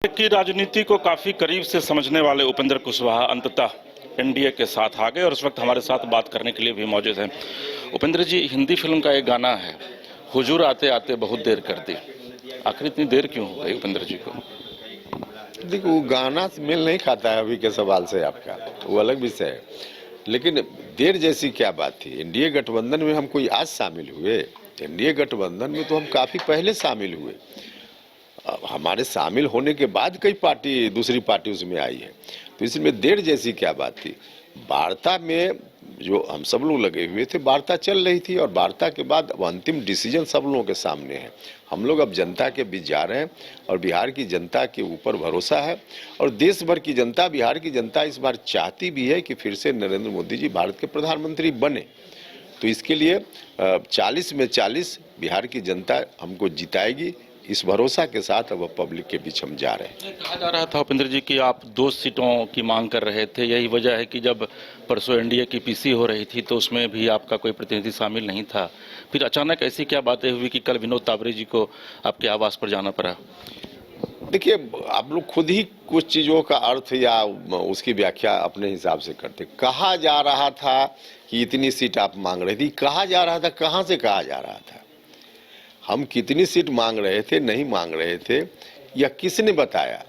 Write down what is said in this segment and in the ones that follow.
की राजनीति को काफी करीब से समझने वाले उपेंद्र कुशवाहा अंततः एनडीए के साथ आ गए और इस वक्त हमारे साथ बात करने के लिए भी मौजूद हैं। उपेंद्र जी, हिंदी फिल्म का एक गाना है, हुजूर आते आते बहुत देर कर दी। आखिर इतनी देर क्यों हो गई उपेंद्र जी को? देखो, वो गाना से मेल नहीं खाता है अभी के सवाल से आपका, वो अलग विषय है। लेकिन देर जैसी क्या बात थी? एनडीए गठबंधन में हम कोई आज शामिल हुए? एनडीए गठबंधन में तो हम काफी पहले शामिल हुए। हमारे शामिल होने के बाद कई पार्टी, दूसरी पार्टी उसमें आई है, तो इसमें देर जैसी क्या बात थी? वार्ता में जो हम सब लोग लगे हुए थे, वार्ता चल रही थी और वार्ता के बाद अब अंतिम डिसीजन सब लोगों के सामने है। हम लोग अब जनता के बीच जा रहे हैं और बिहार की जनता के ऊपर भरोसा है और देश भर की जनता, बिहार की जनता इस बार चाहती भी है कि फिर से नरेंद्र मोदी जी भारत के प्रधानमंत्री बने। तो इसके लिए 40 में 40 बिहार की जनता हमको जिताएगी, इस भरोसा के साथ अब पब्लिक के बीच हम जा रहे हैं। कहा जा रहा था उपेंद्र जी कि आप 2 सीटों की मांग कर रहे थे। यही वजह है कि जब परसों एनडीए की पीसी हो रही थी तो उसमें भी आपका कोई प्रतिनिधि शामिल नहीं था। फिर अचानक ऐसी क्या बातें हुई कि कल विनोद तावरे जी को आपके आवास पर जाना पड़ा? देखिए, आप लोग खुद ही कुछ चीज़ों का अर्थ या उसकी व्याख्या अपने हिसाब से करते। कहा जा रहा था कि इतनी सीट आप मांग रही थी, कहा जा रहा था, कहाँ से कहा जा रहा था? हम कितनी सीट मांग रहे थे, नहीं मांग रहे थे, या किसने बताया?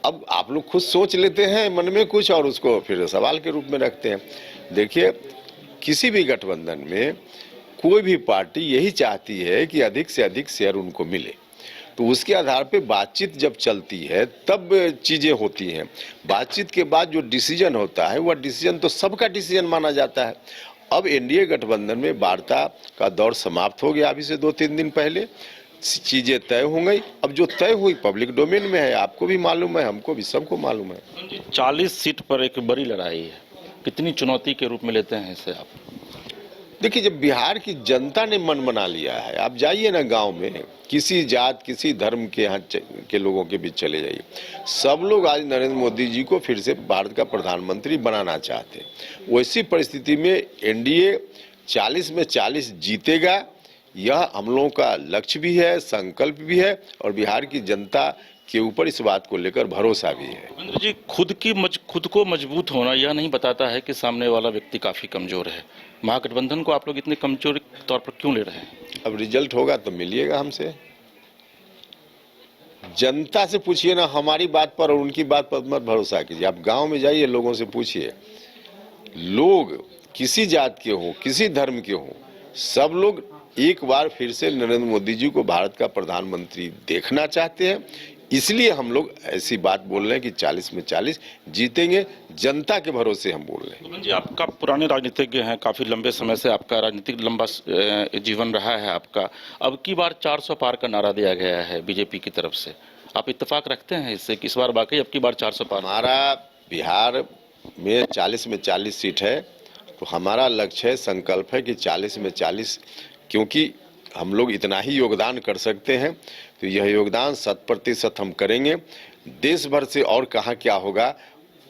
अब आप लोग खुद सोच लेते हैं मन में कुछ और उसको फिर सवाल के रूप में रखते हैं। देखिए, किसी भी गठबंधन में कोई भी पार्टी यही चाहती है कि अधिक से अधिक शेयर उनको मिले, तो उसके आधार पे बातचीत जब चलती है तब चीजें होती हैं। बातचीत के बाद जो डिसीजन होता है वह डिसीजन तो सबका डिसीजन माना जाता है। अब एनडीए गठबंधन में वार्ता का दौर समाप्त हो गया, अभी से 2-3 दिन पहले चीजें तय हो गई। अब जो तय हुई पब्लिक डोमेन में है, आपको भी मालूम है, हमको भी, सबको मालूम है। 40 सीट पर एक बड़ी लड़ाई है, कितनी चुनौती के रूप में लेते हैं इसे आप? देखिए, जब बिहार की जनता ने मन बना लिया है, आप जाइए ना गांव में, किसी जात किसी धर्म के यहाँ के लोगों के बीच चले जाइए, सब लोग आज नरेंद्र मोदी जी को फिर से भारत का प्रधानमंत्री बनाना चाहते हैं। वैसी परिस्थिति में एनडीए 40 में 40 जीतेगा, यह हम लोगों का लक्ष्य भी है, संकल्प भी है और बिहार की जनता के ऊपर इस बात को लेकर भरोसा भी है। उपेंद्र जी, खुद को मजबूत होना यह नहीं बताता है कि सामने वाला व्यक्ति काफी कमजोर है। महागठबंधन को आप लोग इतने कमजोर तौर पर क्यों ले रहे हैं? अब रिजल्ट होगा तो मिलिएगा हमसे। जनता से पूछिए ना, हमारी बात पर और उनकी बात पर मत भरोसा कीजिए। आप गांव में जाइए, लोगों से पूछिए, लोग किसी जात के हों, किसी धर्म के हों, सब लोग एक बार फिर से नरेंद्र मोदी जी को भारत का प्रधानमंत्री देखना चाहते हैं। इसलिए हम लोग ऐसी बात बोल रहे हैं कि 40 में 40 जीतेंगे, जनता के भरोसे हम बोल रहे हैं। जी, आपका पुराने राजनीतिज्ञ हैं, काफी लंबे समय से आपका राजनीतिक लंबा जीवन रहा है आपका। अब की बार 400 पार का नारा दिया गया है बीजेपी की तरफ से, आप इत्तेफाक रखते हैं इससे कि इस बार वाकई अब की बार 400 पार? हमारा बिहार में 40 में 40 सीट है, तो हमारा लक्ष्य है, संकल्प है कि 40 में 40, क्योंकि हम लोग इतना ही योगदान कर सकते हैं, तो यह योगदान 100% हम करेंगे। देश भर से और कहाँ क्या होगा,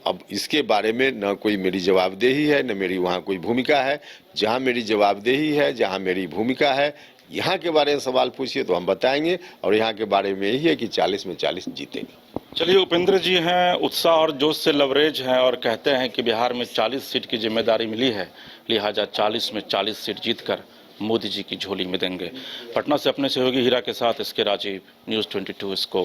अब इसके बारे में न कोई मेरी जवाबदेही है, न मेरी वहाँ कोई भूमिका है। जहाँ मेरी जवाबदेही है, जहाँ मेरी भूमिका है, यहाँ के बारे में सवाल पूछिए तो हम बताएंगे, और यहाँ के बारे में यही है कि 40 में 40 जीतेंगे। चलिए, उपेंद्र जी हैं, उत्साह और जोश से लवरेज हैं और कहते हैं कि बिहार में 40 सीट की जिम्मेदारी मिली है, लिहाजा 40 में 40 सीट जीतकर मोदी जी की झोली में देंगे। पटना से अपने सहयोगी हीरा के साथ इसके राजीव, न्यूज़ 22 इसको